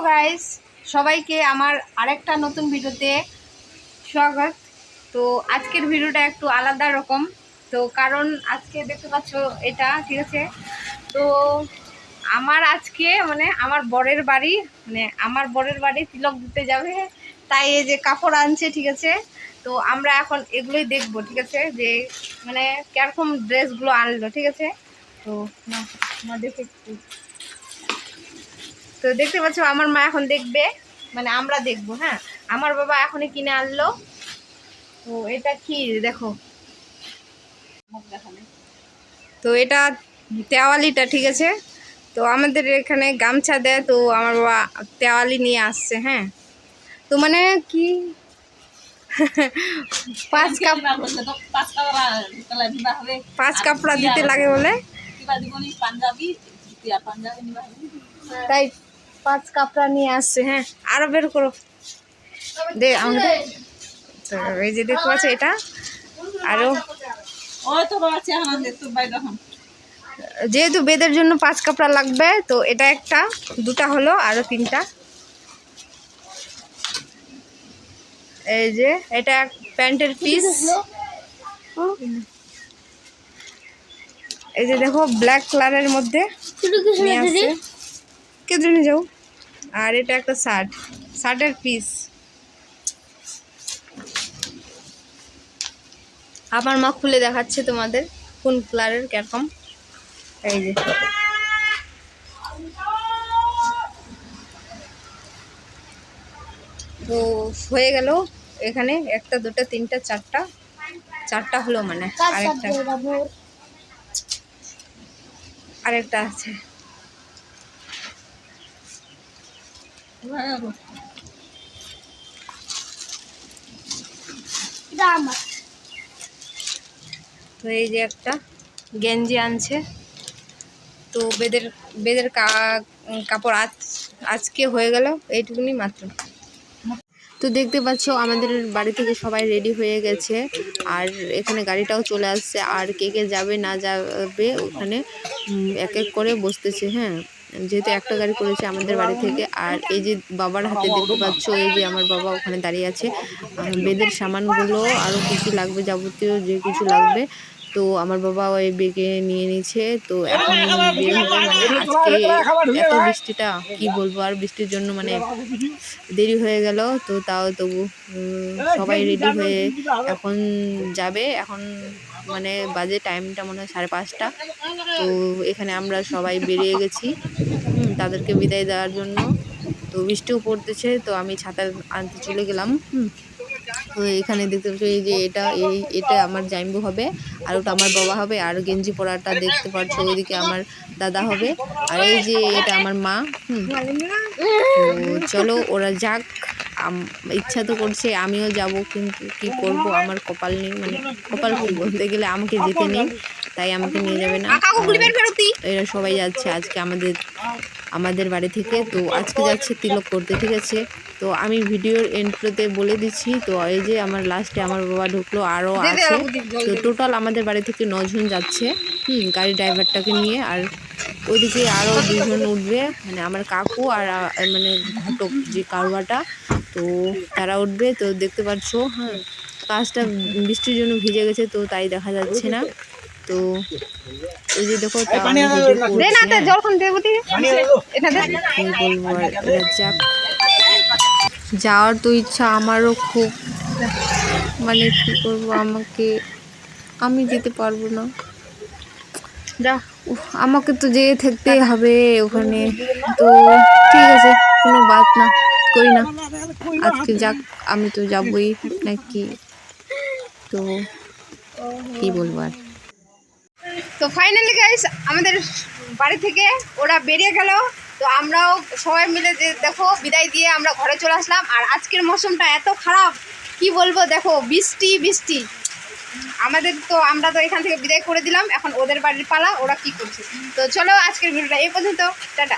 Guys, সবাইকে আমার আরেকটা নতুন ভিডিওতে স্বাগত। তো আজকের ভিডিওটা একটু আলাদা রকম, তো কারণ আজকে দেখতে পাচ্ছ এটা, ঠিক আছে। তো আমার আজকে আমার বরের বাড়ি তিলক দিতে যাবে, তাই এই যে কাপড় আনছে, ঠিক আছে। তো আমরা এখন এগুলোই দেখবো, ঠিক আছে, যে কিরকম ড্রেসগুলো আনলো, ঠিক আছে। তো না দেখে তো দেখতে পাচ্ছ আমার মা এখন দেখবে, আমরা দেখবো। হ্যাঁ, আমার বাবা এখনই কিনে আনলো। তো এটা কি দেখো, তো এটা তেওয়ালিটা, ঠিক আছে। তো আমাদের এখানে গামছা দেয়, তো আমার বাবা তেওয়ালি নিয়ে আসছে। হ্যাঁ, তো কি পাঁচ কাপড়া দিতে লাগে বলে, তাই 5 কাপড়া নিয়ে আসছে। হ্যাঁ, আরো বের করো দে আমাদের। তো এই যে দেখতে পাচ্ছ এটা, আরো যেহেতু বেদের জন্য 5 কাপড়া লাগবে, তো এটা একটা, দুটা হলো, আরো 3টা। এই যে এটা প্যান্টের পিস, এই যে দেখো ব্ল্যাক কালারের মধ্যে কেটে নিয়ে যাও। আর এটা একটা শার্টের পিস। আমার মা খুলে দেখাচ্ছে তোমাদের কোন কালারের কিরকম। এই যে তো হয়ে গেল, এখানে 1 2 3 4টা হলো, আরেকটা আছে। তো এই যে একটা গেঞ্জি আনছে। তো বেদের কাপড় আজকে হয়ে গেল এইটুকুনি মাত্র। তো দেখতে পাচ্ছ আমাদের বাড়ি থেকে সবাই রেডি হয়ে গেছে, আর এখানে গাড়িটাও চলে আসছে, আর কে কে যাবে না যাবে ওখানে এক এক করে বসতেছে। হ্যাঁ, যেহেতু একটা গাড়ি করেছে আমাদের বাড়ি থেকে। আর এই যে বাবার হাতে দেখতে পাচ্ছ, এই যে আমার বাবা ওখানে দাঁড়িয়ে আছে। বেদের সামানগুলো আরও কিছু লাগবে, যাবতীয় যে কিছু লাগবে, তো আমার বাবা ওই বেগে নিয়ে নিচ্ছে। তো এখন বের হবে, আজকে এত বৃষ্টিটা কি বলবো, আর বৃষ্টির জন্য দেরি হয়ে গেল। তো তাও তবু সবাই রেডি হয়ে এখন যাবে। এখন বাজে টাইমটা মনে হয় 5:30। তো এখানে আমরা সবাই বেরিয়ে গেছি তাদেরকে বিদায় দেওয়ার জন্য। তো বৃষ্টিও পড়তেছে, তো আমি ছাতা আনতে চলে গেলাম। তো এখানে দেখতে পাচ্ছ এই যে এটা আমার জাইম্বু হবে, আর ওটা আমার বাবা হবে। আর গেঞ্জি পরাটা দেখতে পাচ্ছ ওইদিকে আমার দাদা হবে। আর এই যে এটা আমার মা। তো চলো ওরা যাক, ইচ্ছা তো করছে আমিও যাব, কিন্তু কি করব, আমার কপাল নেই। কপাল কি বলতে গেলে আমাকে যেতে নেই, তাই আমাকে নিয়ে যাবে না। এরা সবাই যাচ্ছে আজকে আমাদের বাড়ি থেকে। তো আজকে যাচ্ছে তিলক করতে, ঠিক আছে। তো আমি ভিডিওর এন্ট্রিতে বলে দিচ্ছি। তো এই যে আমার লাস্টে আমার বাবা ঢুকলো, আরও আছে। তো টোটাল আমাদের বাড়ি থেকে 9 জন যাচ্ছে, গাড়ি ড্রাইভারটাকে নিয়ে। আর ওইদিকে আরও 2 জন উঠবে, আমার কাকু আর ঘটক যে কারুয়াটা, তো তারা উঠবে। তো দেখতে পাচ্ছ, হ্যাঁ, কাজটা বৃষ্টির জন্য ভিজে গেছে, তো তাই দেখা যাচ্ছে না। তো এই যে দেখো, যাওয়ার তো ইচ্ছা আমারও খুব, কি করবো, আমি যেতে পারবো না। আমাকে তো যেয়ে থাকতেই হবে ওখানে। তো ঠিক আছে, কোনো বাত না, কই না, আজকে যাক, আমি তো যাবই নাকি। তো কি বলবো আর। তো ফাইনালি গাইস, আমাদের বাড়ি থেকে ওরা বেরিয়ে গেল। তো আমরাও সবাই মিলে যে দেখো বিদায় দিয়ে আমরা ঘরে চলে আসলাম। আর আজকের মৌসুমটা এত খারাপ, কি বলবো, দেখো বৃষ্টি। আমরা তো এখান থেকে বিদায় করে দিলাম, এখন ওদের বাড়ির পালা, ওরা কি করছে। তো চলো আজকের ভিডিওটা এই পর্যন্ত, টাটা।